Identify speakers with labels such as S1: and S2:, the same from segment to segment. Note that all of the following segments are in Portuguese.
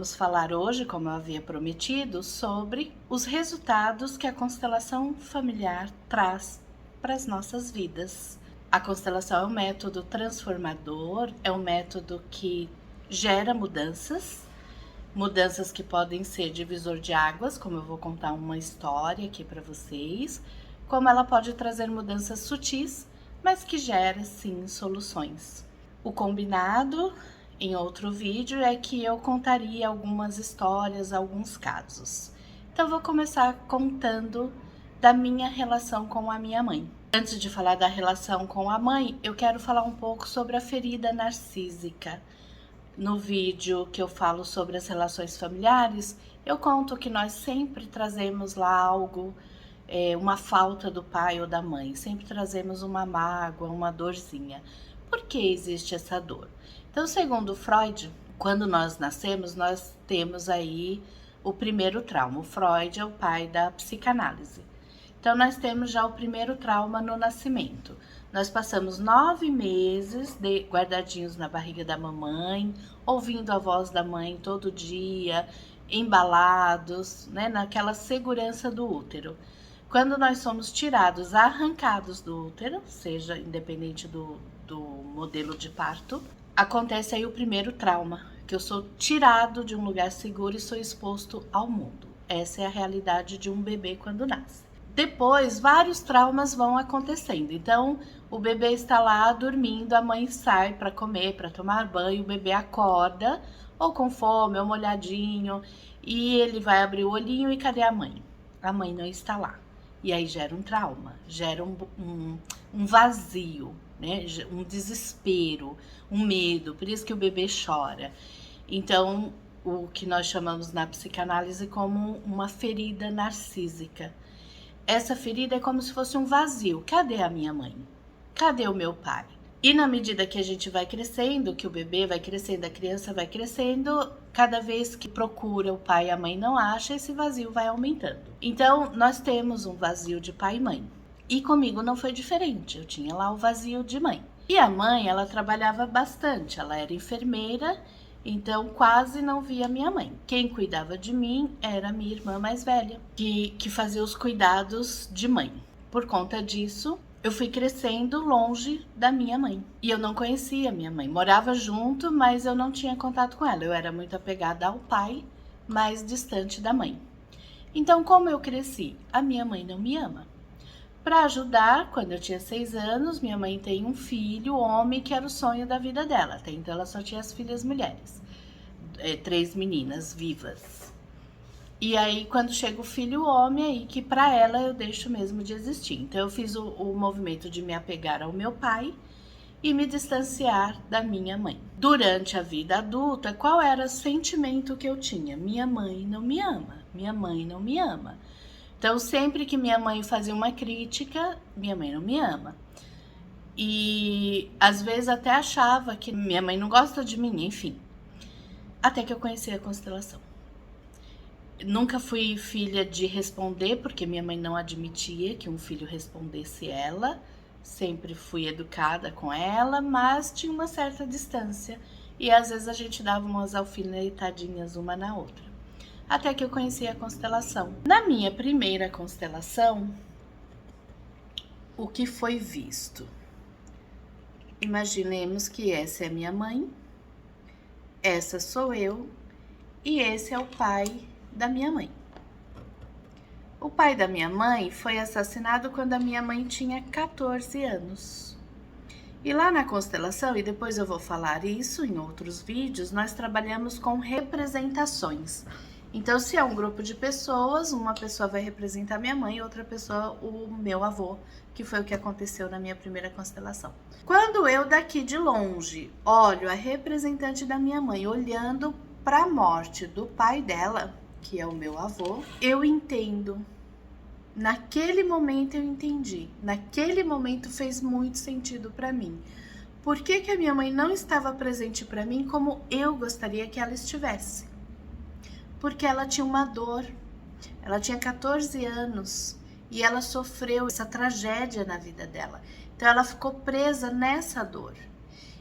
S1: vamos falar hoje, como eu havia prometido, sobre os resultados que a constelação familiar traz para as nossas vidas. A constelação é um método transformador, é um método que gera mudanças que podem ser divisor de águas, como eu vou contar uma história aqui para vocês, como ela pode trazer mudanças sutis, mas que gera sim soluções. O combinado em outro vídeo é que eu contaria algumas histórias, alguns casos. Então vou começar contando da minha relação com a minha mãe. Antes de falar da relação com a mãe, eu quero falar um pouco sobre a ferida narcísica. No vídeo que eu falo sobre as relações familiares, eu conto que nós sempre trazemos lá algo, uma falta do pai ou da mãe, sempre trazemos uma mágoa, uma dorzinha. Por que existe essa dor? Então, segundo Freud, quando nós nascemos, nós temos aí o primeiro trauma. O Freud é o pai da psicanálise. Então, nós temos já o primeiro trauma no nascimento. Nós passamos 9 meses guardadinhos na barriga da mamãe, ouvindo a voz da mãe todo dia, embalados, né, naquela segurança do útero. Quando nós somos tirados, arrancados do útero, seja independente do modelo de parto, acontece aí o primeiro trauma, que eu sou tirado de um lugar seguro e sou exposto ao mundo. Essa é a realidade de um bebê quando nasce. Depois, vários traumas vão acontecendo. Então, o bebê está lá dormindo, a mãe sai para comer, para tomar banho, o bebê acorda, ou com fome, ou molhadinho, e ele vai abrir o olhinho e cadê a mãe? A mãe não está lá. E aí gera um trauma, gera um vazio, né? Um desespero, um medo, por isso que o bebê chora. Então, o que nós chamamos na psicanálise como uma ferida narcísica. Essa ferida é como se fosse um vazio. Cadê a minha mãe? Cadê o meu pai? E na medida que a gente vai crescendo, que o bebê vai crescendo, a criança vai crescendo, cada vez que procura o pai e a mãe não acha, esse vazio vai aumentando. Então, nós temos um vazio de pai e mãe. E comigo não foi diferente, eu tinha lá o vazio de mãe. E a mãe, ela trabalhava bastante, ela era enfermeira, então quase não via minha mãe. Quem cuidava de mim era minha irmã mais velha, que fazia os cuidados de mãe. Por conta disso, eu fui crescendo longe da minha mãe. E eu não conhecia minha mãe. Morava junto, mas eu não tinha contato com ela. Eu era muito apegada ao pai, mas distante da mãe. Então, como eu cresci? A minha mãe não me ama. Para ajudar, quando eu tinha 6 anos, minha mãe tem um filho, homem, que era o sonho da vida dela. Até então ela só tinha as filhas mulheres, 3 meninas vivas. E aí, quando chega o filho homem, aí que para ela eu deixo mesmo de existir. Então eu fiz o movimento de me apegar ao meu pai e me distanciar da minha mãe. Durante a vida adulta, qual era o sentimento que eu tinha? Minha mãe não me ama, minha mãe não me ama. Então, sempre que minha mãe fazia uma crítica, minha mãe não me ama. E às vezes até achava que minha mãe não gosta de mim, enfim. Até que eu conheci a constelação. Nunca fui filha de responder, porque minha mãe não admitia que um filho respondesse ela. Sempre fui educada com ela, mas tinha uma certa distância. E às vezes a gente dava umas alfinetadinhas uma na outra. Até que eu conheci a constelação. Na minha primeira constelação, o que foi visto? Imaginemos que essa é minha mãe, essa sou eu e esse é o pai da minha mãe. O pai da minha mãe foi assassinado quando a minha mãe tinha 14 anos. E lá na constelação, e depois eu vou falar isso em outros vídeos, nós trabalhamos com representações. Então, se é um grupo de pessoas, uma pessoa vai representar minha mãe, outra pessoa o meu avô, que foi o que aconteceu na minha primeira constelação. Quando eu daqui de longe olho a representante da minha mãe olhando para a morte do pai dela, que é o meu avô, eu entendo. Naquele momento eu entendi. Naquele momento fez muito sentido para mim. Por que que a minha mãe não estava presente para mim como eu gostaria que ela estivesse? Porque ela tinha uma dor, ela tinha 14 anos e ela sofreu essa tragédia na vida dela. Então ela ficou presa nessa dor.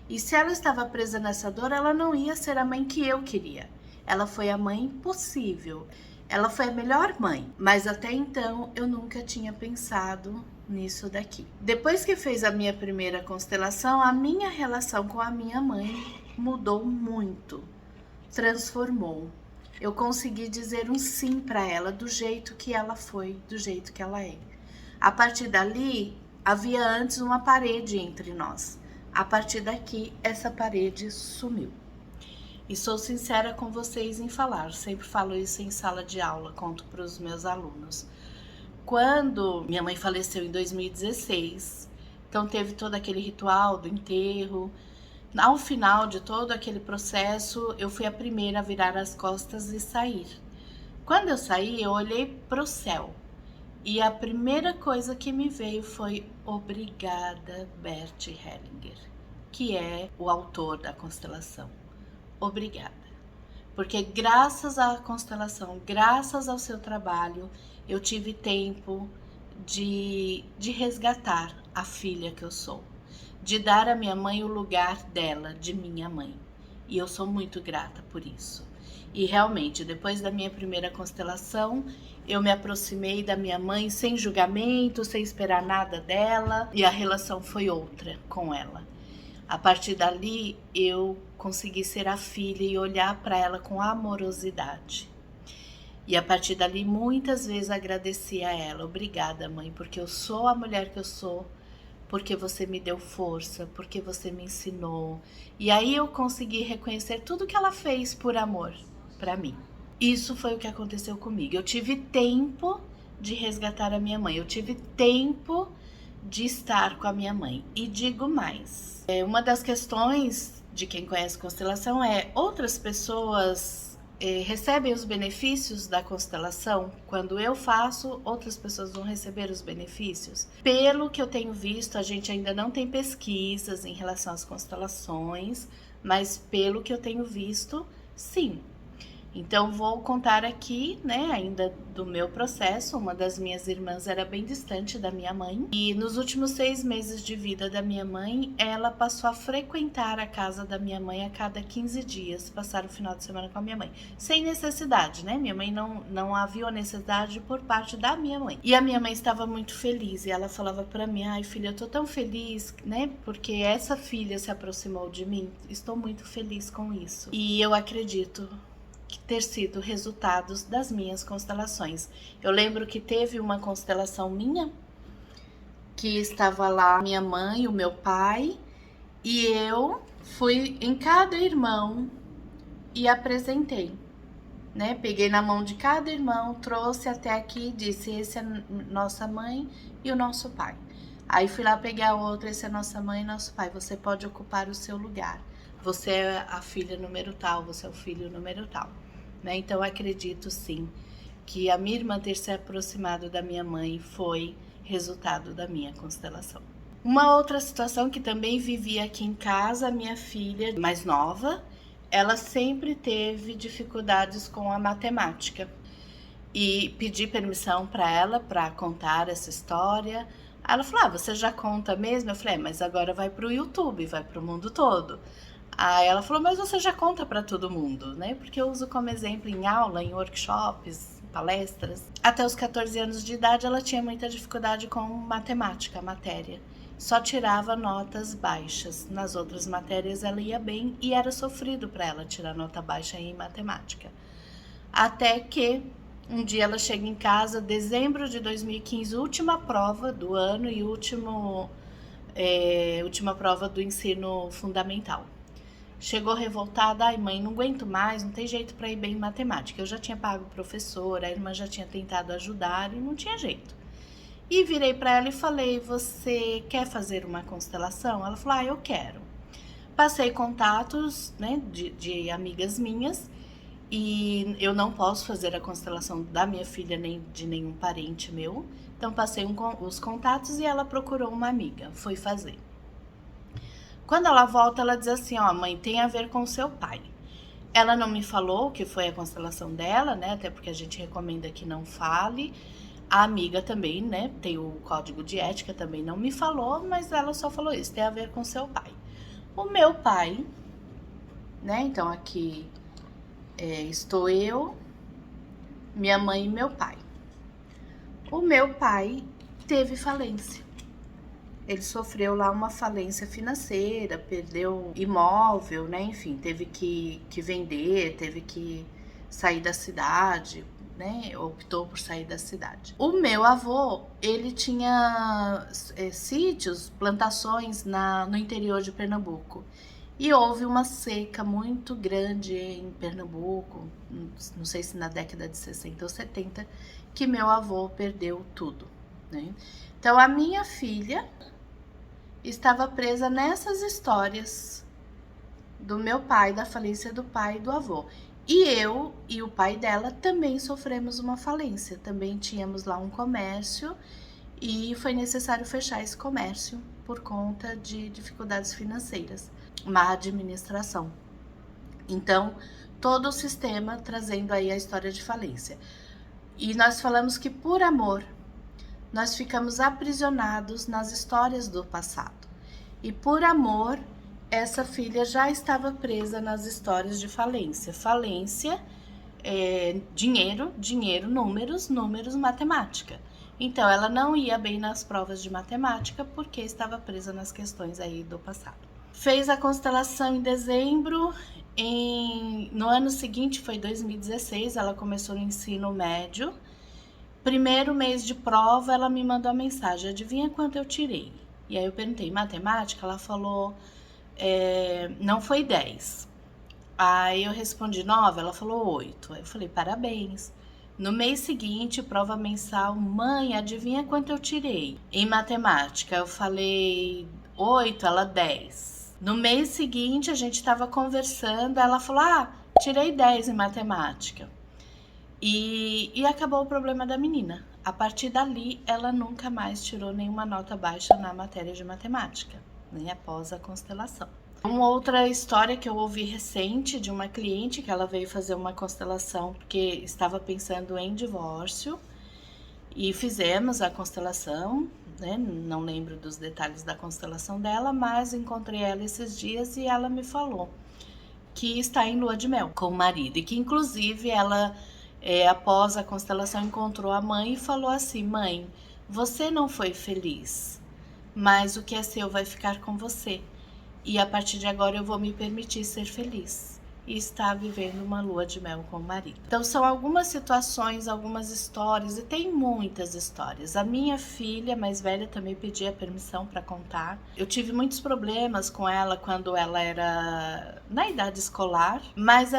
S1: E se ela estava presa nessa dor, ela não ia ser a mãe que eu queria. ela foi a mãe possível. Ela foi a melhor mãe, mas até então eu nunca tinha pensado nisso daqui. Depois que fez a minha primeira constelação, a minha relação com a minha mãe mudou muito, transformou. Eu consegui dizer um sim para ela do jeito que ela foi, do jeito que ela é. A partir dali, havia antes uma parede entre nós. A partir daqui, essa parede sumiu. E sou sincera com vocês em falar, sempre falo isso em sala de aula, conto para os meus alunos. Quando minha mãe faleceu em 2016, então teve todo aquele ritual do enterro. Ao final de todo aquele processo, eu fui a primeira a virar as costas e sair. Quando eu saí, eu olhei para o céu. E a primeira coisa que me veio foi obrigada, Bert Hellinger, que é o autor da constelação. Obrigada. Porque graças à constelação, graças ao seu trabalho, eu tive tempo de resgatar a filha que eu sou, de dar à minha mãe o lugar dela, de minha mãe. E eu sou muito grata por isso. E realmente, depois da minha primeira constelação, eu me aproximei da minha mãe sem julgamento, sem esperar nada dela, e a relação foi outra com ela. A partir dali, eu consegui ser a filha e olhar para ela com amorosidade. E a partir dali, muitas vezes agradeci a ela. Obrigada, mãe, porque eu sou a mulher que eu sou, porque você me deu força, porque você me ensinou. E aí eu consegui reconhecer tudo que ela fez por amor para mim. Isso foi o que aconteceu comigo. Eu tive tempo de resgatar a minha mãe. Eu tive tempo de estar com a minha mãe. E digo mais. Uma das questões de quem conhece constelação é outras pessoas recebem os benefícios da constelação. Quando eu faço, outras pessoas vão receber os benefícios. Pelo que eu tenho visto, a gente ainda não tem pesquisas em relação às constelações, mas pelo que eu tenho visto, sim. Então vou contar aqui, né, ainda do meu processo. Uma das minhas irmãs era bem distante da minha mãe e nos últimos 6 meses de vida da minha mãe, ela passou a frequentar a casa da minha mãe a cada 15 dias, passar o final de semana com a minha mãe, sem necessidade, né? Minha mãe não havia necessidade por parte da minha mãe. E a minha mãe estava muito feliz e ela falava para mim: "Ai, filha, eu tô tão feliz, né? Porque essa filha se aproximou de mim. Estou muito feliz com isso." E eu acredito ter sido resultados das minhas constelações. Eu lembro que teve uma constelação minha, que estava lá minha mãe, o meu pai, e eu fui em cada irmão e apresentei, né? Peguei na mão de cada irmão, trouxe até aqui e disse: esse é nossa mãe e o nosso pai. Aí fui lá pegar a outra: esse é nossa mãe e nosso pai, você pode ocupar o seu lugar. Você é a filha número tal, você é o filho número tal. Né? Então eu acredito sim que a minha irmã ter se aproximado da minha mãe foi resultado da minha constelação. Uma outra situação que também vivi aqui em casa, a minha filha mais nova, ela sempre teve dificuldades com a matemática. E pedi permissão para ela para contar essa história. Aí ela falou: você já conta mesmo? Eu falei: mas agora vai para o YouTube, vai para o mundo todo. Aí ela falou: mas você já conta para todo mundo, né? Porque eu uso como exemplo em aula, em workshops, palestras. Até os 14 anos de idade ela tinha muita dificuldade com matemática, a matéria. Só tirava notas baixas. Nas outras matérias ela ia bem e era sofrido para ela tirar nota baixa em matemática. Até que um dia ela chega em casa, dezembro de 2015, última prova do ano e última prova do ensino fundamental. Chegou revoltada: ai mãe, não aguento mais, não tem jeito para ir bem em matemática. Eu já tinha pago professora, a irmã já tinha tentado ajudar e não tinha jeito. E virei para ela e falei: você quer fazer uma constelação? Ela falou: eu quero. Passei contatos, né, de amigas minhas, e eu não posso fazer a constelação da minha filha nem de nenhum parente meu. Então passei os contatos e ela procurou uma amiga, foi fazer. Quando ela volta, ela diz assim: mãe, tem a ver com o seu pai. Ela não me falou o que foi a constelação dela, né? Até porque a gente recomenda que não fale. A amiga também, né? Tem o código de ética, também não me falou, mas ela só falou isso: tem a ver com seu pai. O meu pai, né? Então aqui Estou eu, minha mãe e meu pai. O meu pai teve falência. Ele sofreu lá uma falência financeira, perdeu imóvel, né? Enfim, teve que vender, teve que sair da cidade, né? Optou por sair da cidade. O meu avô, ele tinha sítios, plantações no interior de Pernambuco. E houve uma seca muito grande em Pernambuco, não sei se na década de 60 ou 70, que meu avô perdeu tudo, né? Então a minha filha estava presa nessas histórias do meu pai, da falência do pai e do avô. E eu e o pai dela também sofremos uma falência, também tínhamos lá um comércio e foi necessário fechar esse comércio por conta de dificuldades financeiras, má administração. Então, todo o sistema trazendo aí a história de falência. E nós falamos que por amor, nós ficamos aprisionados nas histórias do passado. E por amor, essa filha já estava presa nas histórias de falência. Falência é dinheiro, dinheiro, números, números, matemática. Então, ela não ia bem nas provas de matemática porque estava presa nas questões aí do passado. Fez a constelação em dezembro. No ano seguinte, foi 2016, ela começou no ensino médio. Primeiro mês de prova, ela me mandou a mensagem: adivinha quanto eu tirei? E aí eu perguntei, matemática? Ela falou, não foi 10. Aí eu respondi 9, ela falou 8. Aí eu falei, parabéns. No mês seguinte, prova mensal, mãe, adivinha quanto eu tirei? Em matemática, eu falei 8, ela 10. No mês seguinte, a gente estava conversando, ela falou, tirei 10 em matemática. E acabou o problema da menina. A partir dali, ela nunca mais tirou nenhuma nota baixa na matéria de matemática, nem após a constelação. Uma outra história que eu ouvi recente de uma cliente que ela veio fazer uma constelação porque estava pensando em divórcio e fizemos a constelação, né? Não lembro dos detalhes da constelação dela, mas encontrei ela esses dias e ela me falou que está em lua de mel com o marido e que inclusive ela após a constelação encontrou a mãe e falou assim: mãe, você não foi feliz, mas o que é seu vai ficar com você. E a partir de agora eu vou me permitir ser feliz. E está vivendo uma lua de mel com o marido. Então são algumas situações, algumas histórias, e tem muitas histórias. A minha filha mais velha também pedia permissão para contar. Eu tive muitos problemas com ela quando ela era na idade escolar, mas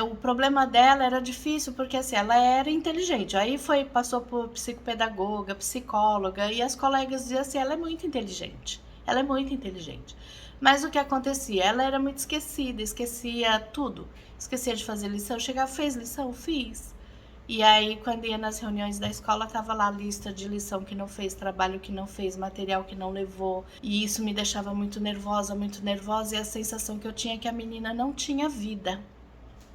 S1: o problema dela era difícil porque assim, ela era inteligente. Aí passou por psicopedagoga, psicóloga, e as colegas diziam assim, ela é muito inteligente. Ela é muito inteligente. Mas o que acontecia? Ela era muito esquecida, esquecia tudo. Esquecia de fazer lição. Chegava, fez lição? Fiz. E aí, quando ia nas reuniões da escola, tava lá a lista de lição que não fez, trabalho que não fez, material que não levou. E isso me deixava muito nervosa, e a sensação que eu tinha é que a menina não tinha vida.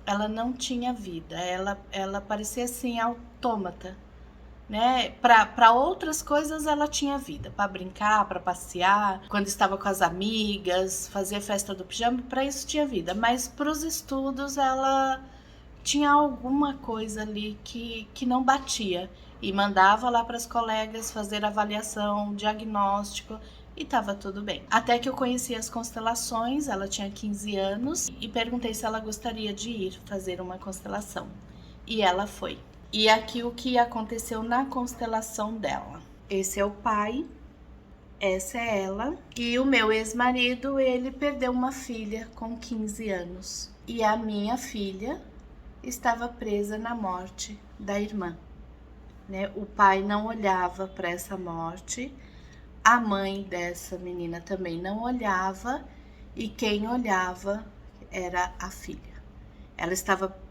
S1: Ela não tinha vida. Ela parecia assim, autômata. Né? Para outras coisas ela tinha vida, para brincar, para passear, quando estava com as amigas, fazia festa do pijama, para isso tinha vida, mas para os estudos ela tinha alguma coisa ali que não batia e mandava lá para as colegas fazer avaliação, diagnóstico e estava tudo bem. Até que eu conheci as constelações, ela tinha 15 anos e perguntei se ela gostaria de ir fazer uma constelação e ela foi. E aqui o que aconteceu na constelação dela. Esse é o pai, essa é ela. E o meu ex-marido, ele perdeu uma filha com 15 anos. E a minha filha estava presa na morte da irmã. Né? O pai não olhava para essa morte. A mãe dessa menina também não olhava. E quem olhava era a filha. Ela estava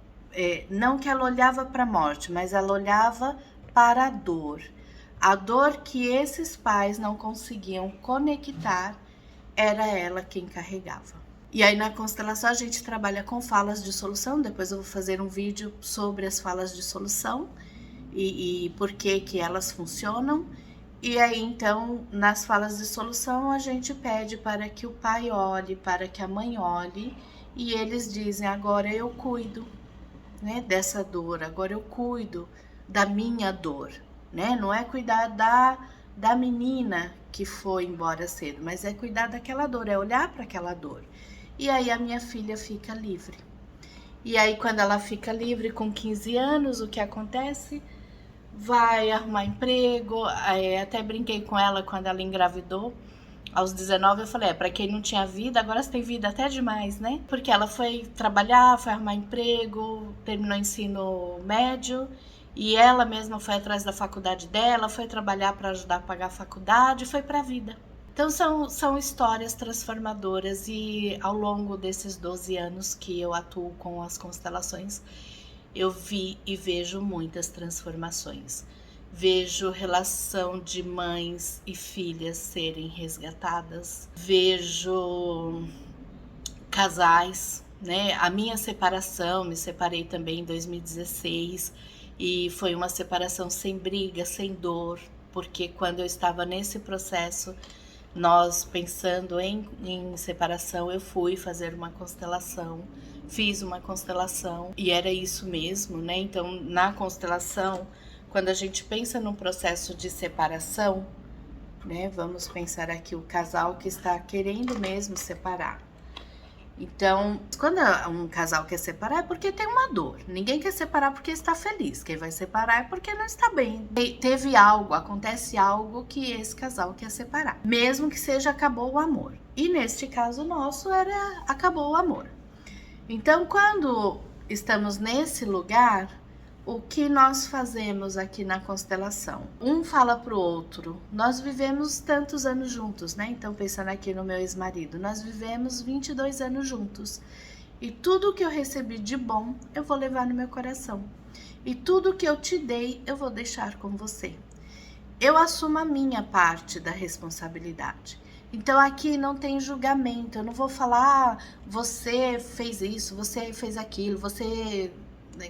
S1: não que ela olhava para a morte, mas ela olhava para a dor. A dor que esses pais não conseguiam conectar, era ela quem carregava. E aí na constelação a gente trabalha com falas de solução, depois eu vou fazer um vídeo sobre as falas de solução e por que elas funcionam. E aí então nas falas de solução a gente pede para que o pai olhe, para que a mãe olhe, e eles dizem, agora eu cuido. né, dessa dor, agora eu cuido da minha dor, né? Não é cuidar da menina que foi embora cedo, mas é cuidar daquela dor, é olhar para aquela dor. E aí a minha filha fica livre. E aí quando ela fica livre com 15 anos, o que acontece? Vai arrumar emprego, até brinquei com ela quando ela engravidou. Aos 19 eu falei, para quem não tinha vida, agora você tem vida até demais, né? Porque ela foi trabalhar, foi arrumar emprego, terminou o ensino médio e ela mesma foi atrás da faculdade dela, foi trabalhar para ajudar a pagar a faculdade, foi para a vida. Então são histórias transformadoras e ao longo desses 12 anos que eu atuo com as constelações, eu vi e vejo muitas transformações. Vejo relação de mães e filhas serem resgatadas. Vejo casais, né? A minha separação, me separei também em 2016 e foi uma separação sem briga, sem dor, porque quando eu estava nesse processo, nós pensando em separação, eu fui fazer uma constelação, fiz uma constelação e era isso mesmo, né? Então, na constelação, quando a gente pensa num processo de separação, né? Vamos pensar aqui o casal que está querendo mesmo separar. Então, quando um casal quer separar é porque tem uma dor. Ninguém quer separar porque está feliz. Quem vai separar é porque não está bem. Teve algo, acontece algo que esse casal quer separar. Mesmo que seja acabou o amor. E neste caso nosso era acabou o amor. Então, quando estamos nesse lugar, o que nós fazemos aqui na constelação? Um fala pro outro, nós vivemos tantos anos juntos, né? Então, pensando aqui no meu ex-marido, nós vivemos 22 anos juntos. E tudo que eu recebi de bom, eu vou levar no meu coração. E tudo que eu te dei, eu vou deixar com você. Eu assumo a minha parte da responsabilidade. Então aqui não tem julgamento, eu não vou falar, você fez isso, você fez aquilo, você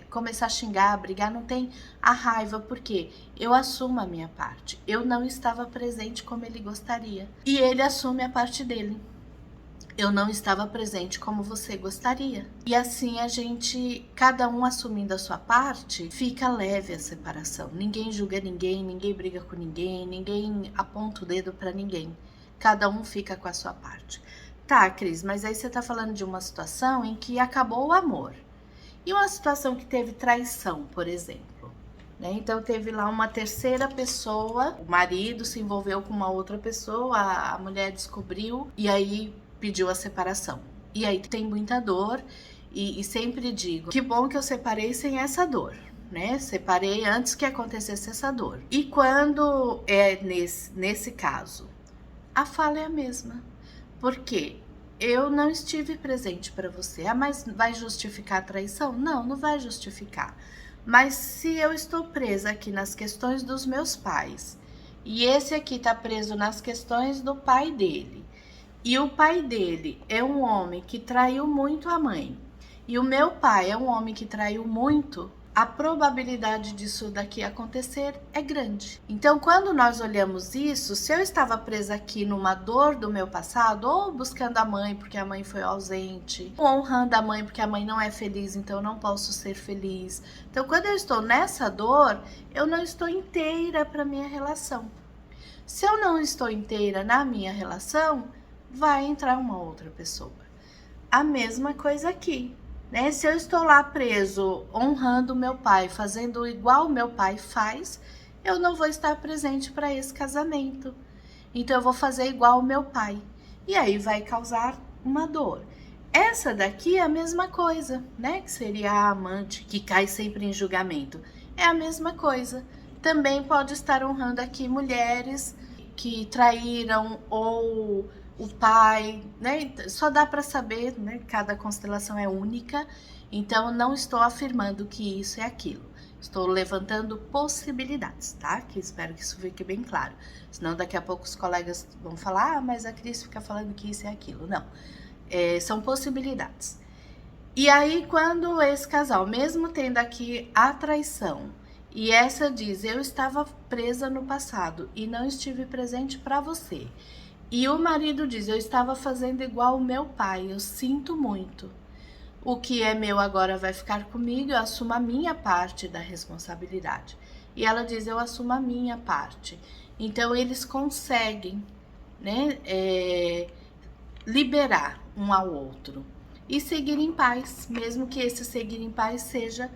S1: começar a xingar, a brigar, não tem a raiva, porque eu assumo a minha parte. Eu não estava presente como ele gostaria. E ele assume a parte dele. Eu não estava presente como você gostaria. E assim a gente, cada um assumindo a sua parte, fica leve a separação. Ninguém julga ninguém, ninguém briga com ninguém, ninguém aponta o dedo para ninguém. Cada um fica com a sua parte. Tá, Cris, mas aí você tá falando de uma situação em que acabou o amor. E uma situação que teve traição, por exemplo, né? Então teve lá uma terceira pessoa, o marido se envolveu com uma outra pessoa, a mulher descobriu e aí pediu a separação. E aí tem muita dor e sempre digo, que bom que eu separei sem essa dor, né? Separei antes que acontecesse essa dor. E quando é nesse caso, a fala é a mesma. Por quê? Eu não estive presente para você. Ah, mas vai justificar a traição? Não, não vai justificar. Mas se eu estou presa aqui nas questões dos meus pais, e esse aqui está preso nas questões do pai dele, e o pai dele é um homem que traiu muito a mãe, e o meu pai é um homem que traiu muito, a probabilidade disso daqui acontecer é grande. Então, quando nós olhamos isso, se eu estava presa aqui numa dor do meu passado, ou buscando a mãe porque a mãe foi ausente, ou honrando a mãe porque a mãe não é feliz, então eu não posso ser feliz. Então, quando eu estou nessa dor, eu não estou inteira para minha relação. Se eu não estou inteira na minha relação, vai entrar uma outra pessoa. A mesma coisa aqui. Né? Se eu estou lá preso, honrando meu pai, fazendo igual meu pai faz, eu não vou estar presente para esse casamento. Então eu vou fazer igual o meu pai. E aí vai causar uma dor. Essa daqui é a mesma coisa, né? Que seria a amante que cai sempre em julgamento. É a mesma coisa. Também pode estar honrando aqui mulheres que traíram ou o pai, né? Só dá para saber, né? Cada constelação é única, então não estou afirmando que isso é aquilo. Estou levantando possibilidades, tá? Que espero que isso fique bem claro. Senão daqui a pouco os colegas vão falar, ah, mas a Cris fica falando que isso é aquilo. Não, são possibilidades. E aí quando esse casal, mesmo tendo aqui a traição, e essa diz, eu estava presa no passado e não estive presente para você. E o marido diz, eu estava fazendo igual o meu pai, eu sinto muito. o que é meu agora vai ficar comigo, eu assumo a minha parte da responsabilidade. E ela diz, eu assumo a minha parte. Então eles conseguem, né, liberar um ao outro e seguir em paz, mesmo que esse seguir em paz seja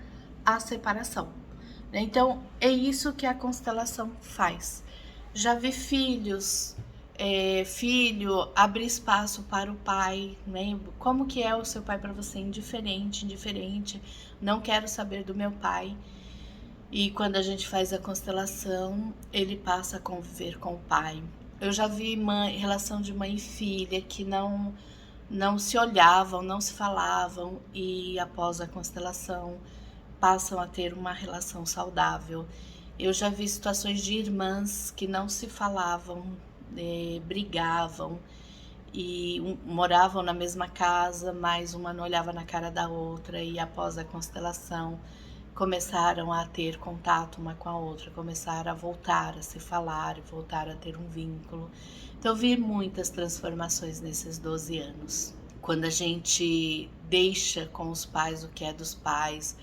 S1: a separação. Então é isso que a constelação faz. Já vi filhos, filho abrir espaço para o pai, né? Como que é o seu pai para você? Indiferente, não quero saber do meu pai. E quando a gente faz a constelação, ele passa a conviver com o pai. Eu já vi relação de mãe e filha que não se olhavam, não se falavam, e após a constelação passam a ter uma relação saudável. Eu já vi situações de irmãs que não se falavam, brigavam e moravam na mesma casa, mas uma não olhava na cara da outra, e após a constelação começaram a ter contato uma com a outra, começaram a voltar a se falar e voltar a ter um vínculo. Então eu vi muitas transformações nesses 12 anos. Quando a gente deixa com os pais o que é dos pais,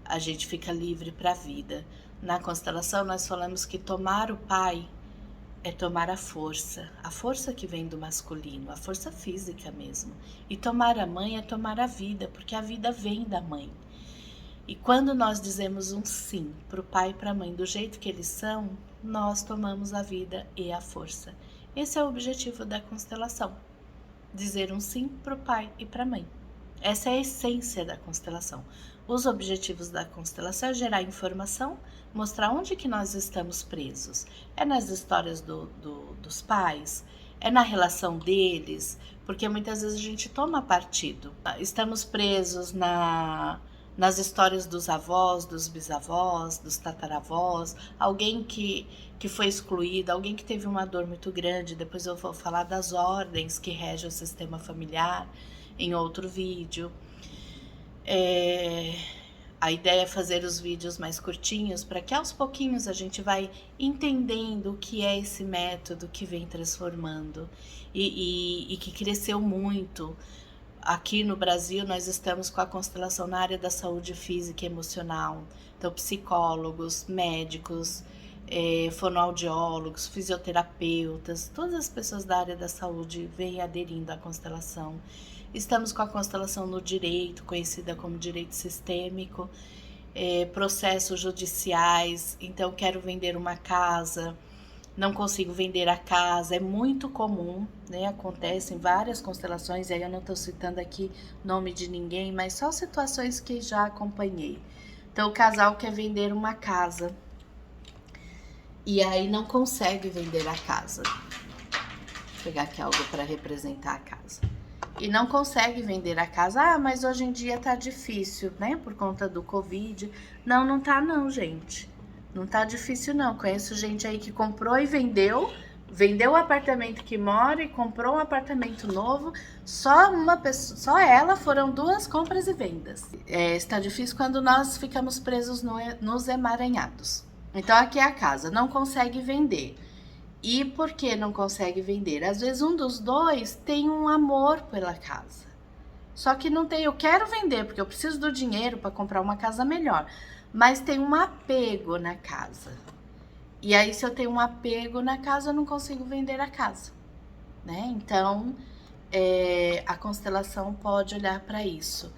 S1: a gente fica livre para a vida. Na constelação nós falamos que tomar o pai é tomar a força que vem do masculino, a força física mesmo. E tomar a mãe é tomar a vida, porque a vida vem da mãe. E quando nós dizemos um sim para o pai e para a mãe do jeito que eles são, nós tomamos a vida e a força. Esse é o objetivo da constelação, dizer um sim para o pai e para a mãe. Essa é a essência da constelação. Os objetivos da constelação é gerar informação, mostrar onde que nós estamos presos. É nas histórias dos pais, é na relação deles, porque muitas vezes a gente toma partido. Estamos presos nas histórias dos avós, dos bisavós, dos tataravós, alguém que foi excluído, alguém que teve uma dor muito grande. Depois eu vou falar das ordens que regem o sistema familiar em outro vídeo. A ideia é fazer os vídeos mais curtinhos para que aos pouquinhos a gente vai entendendo o que é esse método que vem transformando e que cresceu muito. Aqui no Brasil nós estamos com a constelação na área da saúde física e emocional. Então psicólogos, médicos, fonoaudiólogos, fisioterapeutas, todas as pessoas da área da saúde vêm aderindo à constelação. Estamos com a constelação no direito, conhecida como direito sistêmico, processos judiciais. Então quero vender uma casa, não consigo vender a casa, é muito comum, né? Acontece em várias constelações, e aí eu não estou citando aqui nome de ninguém, mas só situações que já acompanhei. Então o casal quer vender uma casa e aí não consegue vender a casa. Vou pegar aqui algo para representar a casa. E não consegue vender a casa. Ah, mas hoje em dia tá difícil, né? Por conta do Covid. Não, não tá não, gente. Não tá difícil não. Conheço gente aí que comprou e vendeu o apartamento que mora e comprou um apartamento novo. Só uma pessoa, só ela, foram 2 compras e vendas. Está difícil quando nós ficamos presos nos emaranhados. Então aqui é a casa, não consegue vender. E por que não consegue vender? Às vezes um dos dois tem um amor pela casa. Só que não tem, eu quero vender porque eu preciso do dinheiro para comprar uma casa melhor. Mas tem um apego na casa. E aí, se eu tenho um apego na casa, eu não consigo vender a casa, né? Então, a constelação pode olhar para isso.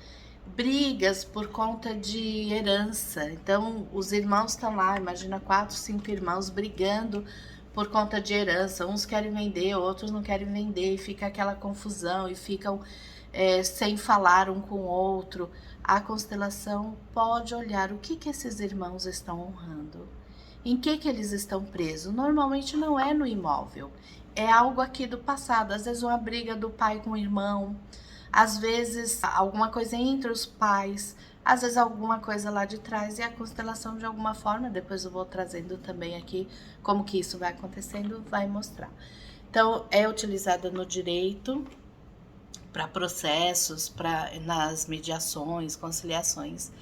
S1: Brigas por conta de herança. Então, os irmãos estão lá, imagina 4, 5 irmãos brigando por conta de herança. Uns querem vender, outros não querem vender, e fica aquela confusão, e ficam sem falar um com o outro. A constelação pode olhar o que esses irmãos estão honrando, em que eles estão presos. Normalmente não é no imóvel, é algo aqui do passado. Às vezes uma briga do pai com o irmão, às vezes alguma coisa entre os pais, às vezes alguma coisa lá de trás. E a constelação, de alguma forma, depois eu vou trazendo também aqui como que isso vai acontecendo, vai mostrar. Então é utilizada no direito, para processos, nas mediações, conciliações.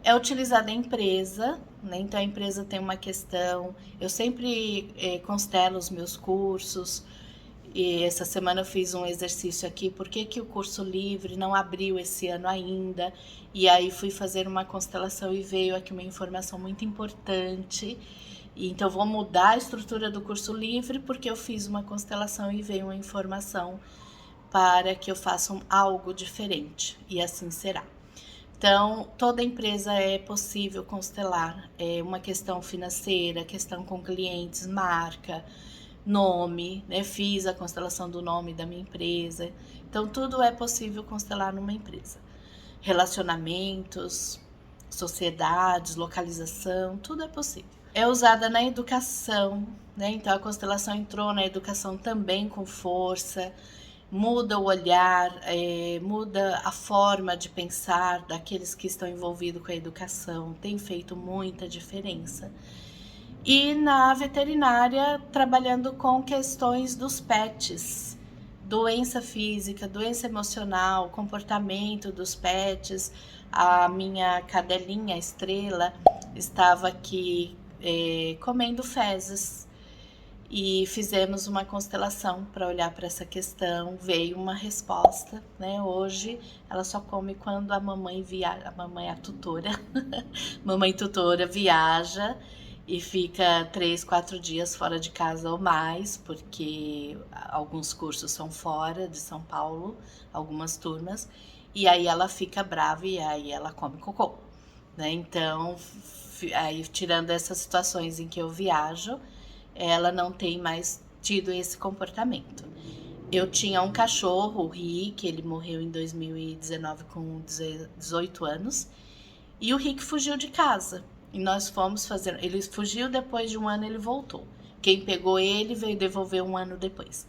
S1: É utilizada em empresa, né? Então a empresa tem uma questão. Eu sempre constelo os meus cursos E essa semana eu fiz um exercício aqui, por que que o curso livre não abriu esse ano ainda? E aí fui fazer uma constelação e veio aqui uma informação muito importante. E então vou mudar a estrutura do curso livre porque eu fiz uma constelação e veio uma informação para que eu faça algo diferente. E assim será. Então, toda empresa é possível constelar. É uma questão financeira, questão com clientes, marca, nome, né? Fiz a constelação do nome da minha empresa. Então, tudo é possível constelar numa empresa. Relacionamentos, sociedades, localização, tudo é possível. É usada na educação, né? Então, a constelação entrou na educação também com força. Muda o olhar, muda a forma de pensar daqueles que estão envolvidos com a educação, tem feito muita diferença. E na veterinária, trabalhando com questões dos pets, doença física, doença emocional, comportamento dos pets. A minha cadelinha Estrela estava aqui comendo fezes e fizemos uma constelação para olhar para essa questão. Veio uma resposta, né? Hoje ela só come quando a mamãe viaja, a mamãe é a tutora, mamãe tutora viaja e fica 3, 4 dias fora de casa ou mais, porque alguns cursos são fora de São Paulo, algumas turmas, e aí ela fica brava e aí ela come cocô, né? Então, aí tirando essas situações em que eu viajo, ela não tem mais tido esse comportamento. Eu tinha um cachorro, o Rick, ele morreu em 2019 com 18 anos, e o Rick fugiu de casa. E nós fomos fazer. Ele fugiu, depois de um ano ele voltou. Quem pegou ele veio devolver um ano depois.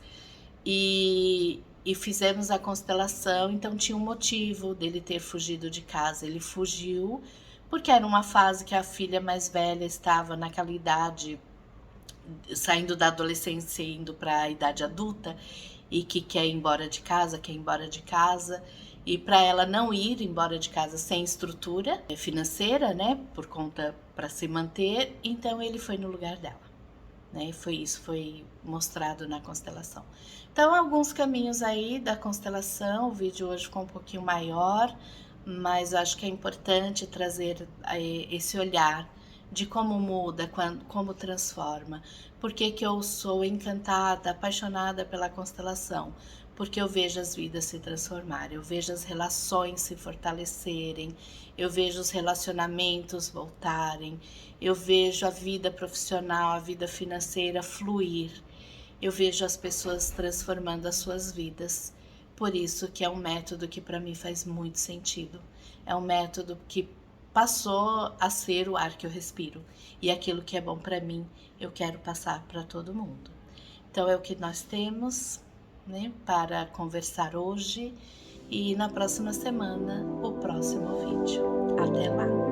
S1: E fizemos a constelação, então tinha um motivo dele ter fugido de casa. Ele fugiu porque era uma fase que a filha mais velha estava naquela idade, saindo da adolescência e indo para a idade adulta, e que quer ir embora de casa, e para ela não ir embora de casa sem estrutura financeira, né, por conta para se manter, então ele foi no lugar dela, né? Foi mostrado na constelação. Então, alguns caminhos aí da constelação. O vídeo hoje ficou um pouquinho maior, mas acho que é importante trazer esse olhar de como muda, como transforma. Por que que eu sou encantada, apaixonada pela constelação? Porque eu vejo as vidas se transformarem, eu vejo as relações se fortalecerem, eu vejo os relacionamentos voltarem, eu vejo a vida profissional, a vida financeira fluir, eu vejo as pessoas transformando as suas vidas. Por isso que é um método que para mim faz muito sentido. É um método que passou a ser o ar que eu respiro. E aquilo que é bom para mim, eu quero passar para todo mundo. Então é o que nós temos, né, para conversar hoje. E na próxima semana, o próximo vídeo. Até lá!